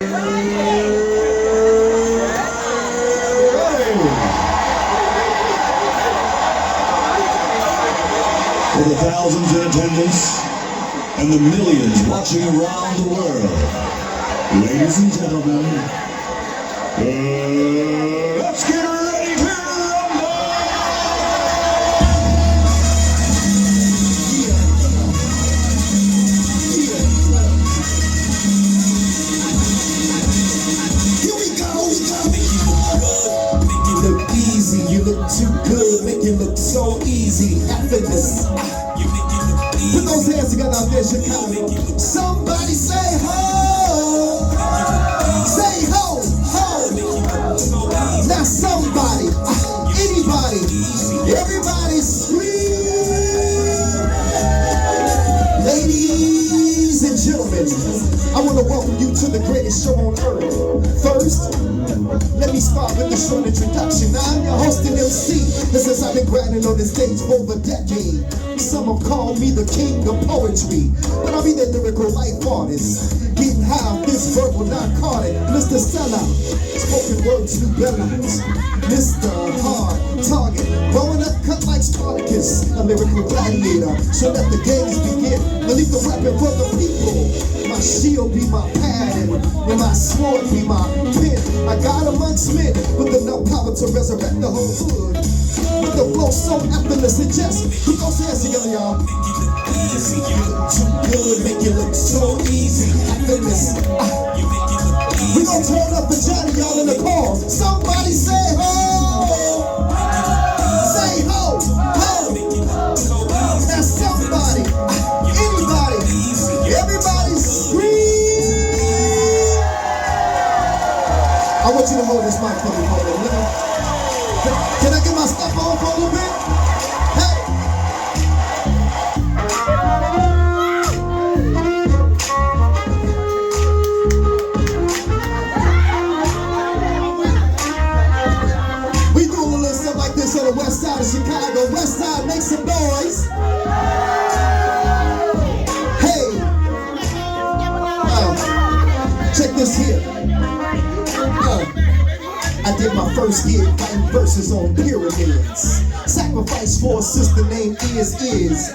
For the thousands in attendance and the millions watching around the world, ladies and gentlemen, let's get ready to rumble! Here we go! Make you look easy, you look too good, make you look so easy, effortless. Put those hands together out there, Chicago. Somebody say ho! Say ho! Ho! Now somebody, anybody, everybody scream! Ladies and gentlemen, I want to welcome you to the greatest show on earth. First, let me start with a short introduction. I'm your host and MC, and since I've been grinding on this stage for over a decade, some have called me the king of poetry, but I'll be the lyrical life artist. Getting high off this verbal narcotic, Mr. Sellout, spoken words, new balance, Mr. Hard Target, growing up cut like Spartacus, a lyrical gladiator. So let the games begin. Believe the weapon for the people. My shield be my pad and my sword be my pen. I got amongst men with enough power to resurrect the whole hood. With the flow so effortless and just put those hands together, y'all. Easy, you look too good, make you look so easy. Effortless. We gon' turn up the Johnny, y'all in the car. Somebody say ho! Say ho! Ho! Now somebody, anybody, everybody scream! I want you to hold this mic for me for a minute. Can I get my stuff on for a little bit? Hey! We do a little stuff like this on the west side of Chicago. West side, make some noise. Hey! Check this here. I did my first gig writing verses on pyramids. Sacrifice for a sister named is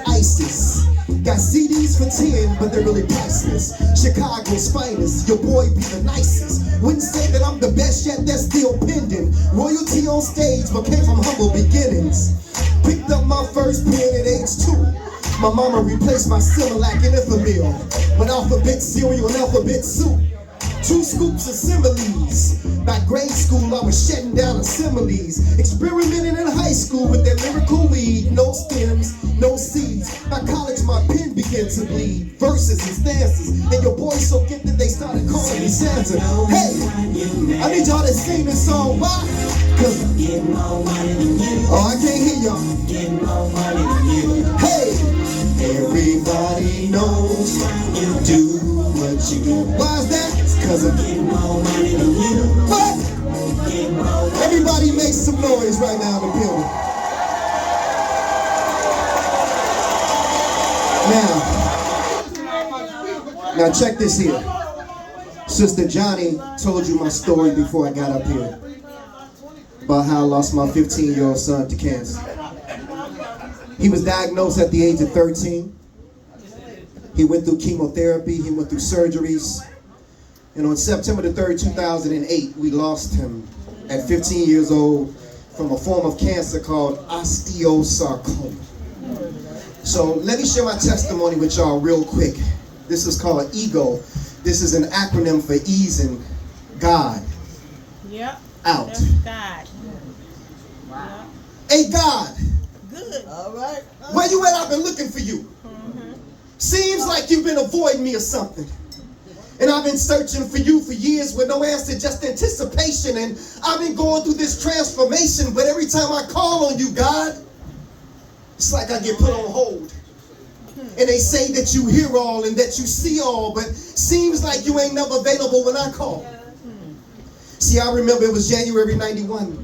ISIS. Got CDs for 10, but they're really priceless. Chicago's finest, your boy be the nicest. Wouldn't say that I'm the best yet, that's still pending. Royalty on stage, but came from humble beginnings. Picked up my first pen at age 2. My mama replaced my Similac and Infamil with alphabet cereal and alphabet soup. 2 scoops of similes. By grade school, I was shutting down assemblies. Experimenting in high school with that lyrical weed. No stems, no seeds. By college, my pen began to bleed. Verses and stanzas. And your boy so gifted they started calling me Santa. Hey, I need y'all to sing this song. Why? Cause I'm getting more money than you. Oh, I can't hear y'all. Getting more money than you. Hey, everybody knows you do what you do. Why is that? Cause I'm getting more money than you. What? Everybody make some noise right now in the building. Now check this here. Sister Johnny told you my story before I got up here about how I lost my 15-year-old son to cancer. He was diagnosed at the age of 13. He went through chemotherapy, he went through surgeries. And on September the 3rd, 2008, we lost him at 15 years old from a form of cancer called osteosarcoma. So let me share my testimony with y'all real quick. This is called EGO. This is an acronym for easing God out. That's God. Wow. Hey God. Good. All right. Where you at? I've been looking for you. Seems like you've been avoiding me or something. And I've been searching for you for years with no answer, just anticipation. And I've been going through this transformation, but every time I call on you, God, it's like I get put on hold. And they say that you hear all and that you see all, but seems like you ain't never available when I call. See, I remember it was January 91.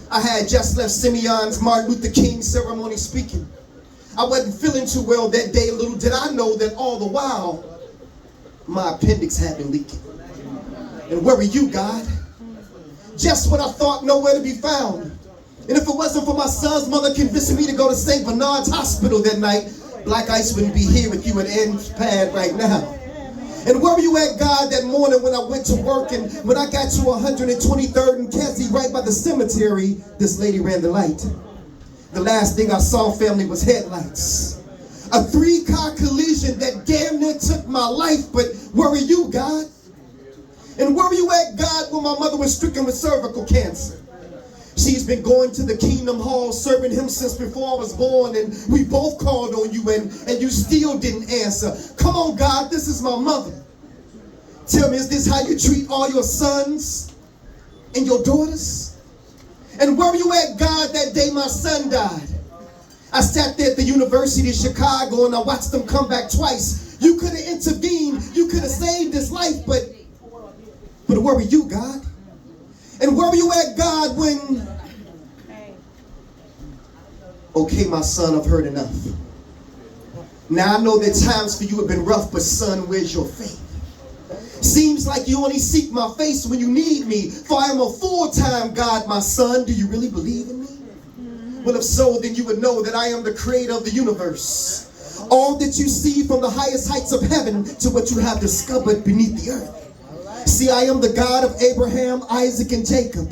I had just left Simeon's Martin Luther King ceremony speaking. I wasn't feeling too well that day. Little did I know that all the while, my appendix had been leaking. And where were you, God? Just when I thought nowhere to be found. And if it wasn't for my son's mother convincing me to go to St. Bernard's Hospital that night, Blaq Ice wouldn't be here with you at End's Pad right now. And where were you at, God, that morning when I went to work, and when I got to 123rd and Kessie, right by the cemetery, this lady ran the light. The last thing I saw, family, was headlights. A 3-car collision that damn near took my life, but where were you, God? And where were you at, God, when my mother was stricken with cervical cancer? She's been going to the Kingdom Hall, serving him since before I was born, and we both called on you, and you still didn't answer. Come on, God, this is my mother. Tell me, is this how you treat all your sons and your daughters? And where were you at, God, that day my son died? I sat there at the University of Chicago and I watched them come back twice. You could have intervened, you could have saved his life, but where were you, God? And where were you at, God, when... Okay, my son, I've heard enough. Now I know that times for you have been rough, but son, where's your faith? Seems like you only seek my face when you need me, for I am a full-time God, my son. Do you really believe in me? Well, if so, then you would know that I am the creator of the universe. All that you see from the highest heights of heaven to what you have discovered beneath the earth. See, I am the God of Abraham, Isaac, and Jacob.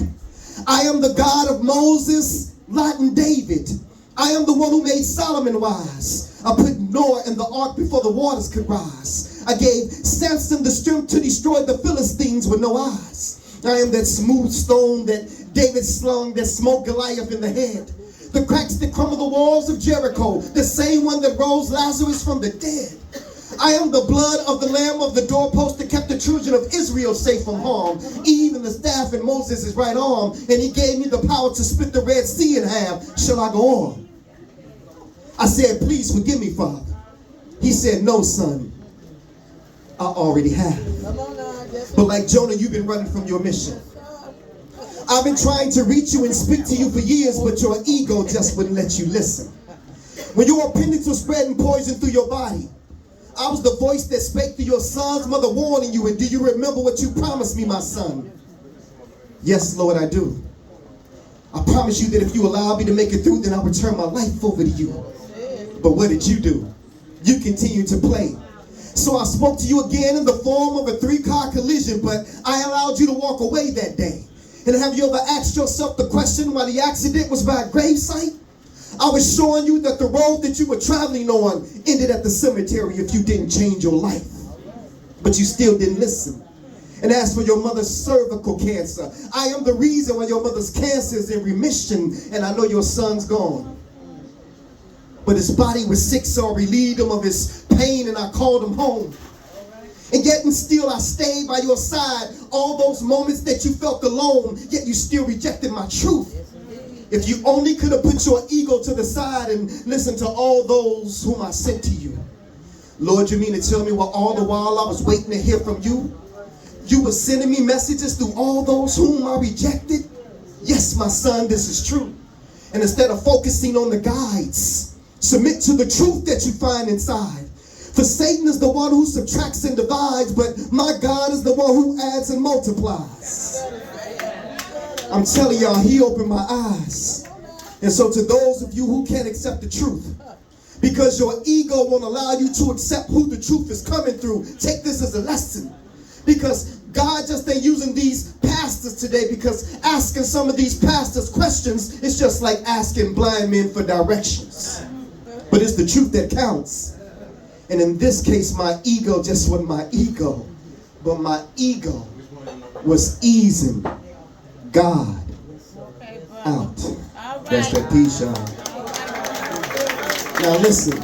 I am the God of Moses, Lot, and David. I am the one who made Solomon wise. I put Noah in the ark before the waters could rise. I gave Samson the strength to destroy the Philistines with no eyes. I am that smooth stone that David slung that smote Goliath in the head. The cracks that crumble the walls of Jericho, the same one that rose Lazarus from the dead. I am the blood of the lamb of the doorpost that kept the children of Israel safe from harm. Even the staff in Moses' right arm, and he gave me the power to split the Red Sea in half. Shall I go on? I said, please forgive me, Father. He said, no, son. I already have. But like Jonah, you've been running from your mission. I've been trying to reach you and speak to you for years, but your ego just wouldn't let you listen. When your appendix was spreading poison through your body, I was the voice that spake to your son's mother, warning you. And do you remember what you promised me, my son? Yes, Lord, I do. I promise you that if you allow me to make it through, then I'll return my life over to you. But what did you do? You continued to play. So I spoke to you again in the form of a 3-car collision, but I allowed you to walk away that day. And have you ever asked yourself the question why the accident was by a gravesite? I was showing you that the road that you were traveling on ended at the cemetery if you didn't change your life. But you still didn't listen. And as for your mother's cervical cancer, I am the reason why your mother's cancer is in remission, and I know your son's gone. But his body was sick, so I relieved him of his pain and I called him home. And yet and still I stayed by your side all those moments that you felt alone, yet you still rejected my truth. If you only could have put your ego to the side and listened to all those whom I sent to you. Lord, you mean to tell me while all the while I was waiting to hear from you, you were sending me messages through all those whom I rejected? Yes, my son, this is true. And instead of focusing on the guides, submit to the truth that you find inside. For Satan is the one who subtracts and divides, but my God is the one who adds and multiplies. I'm telling y'all, he opened my eyes. And so to those of you who can't accept the truth, because your ego won't allow you to accept who the truth is coming through, take this as a lesson. Because God just ain't using these pastors today, because asking some of these pastors questions is just like asking blind men for directions. But it's the truth that counts. And in this case, my ego just wasn't my ego, but my ego was easing God out. That's that piece, y'all. Now listen.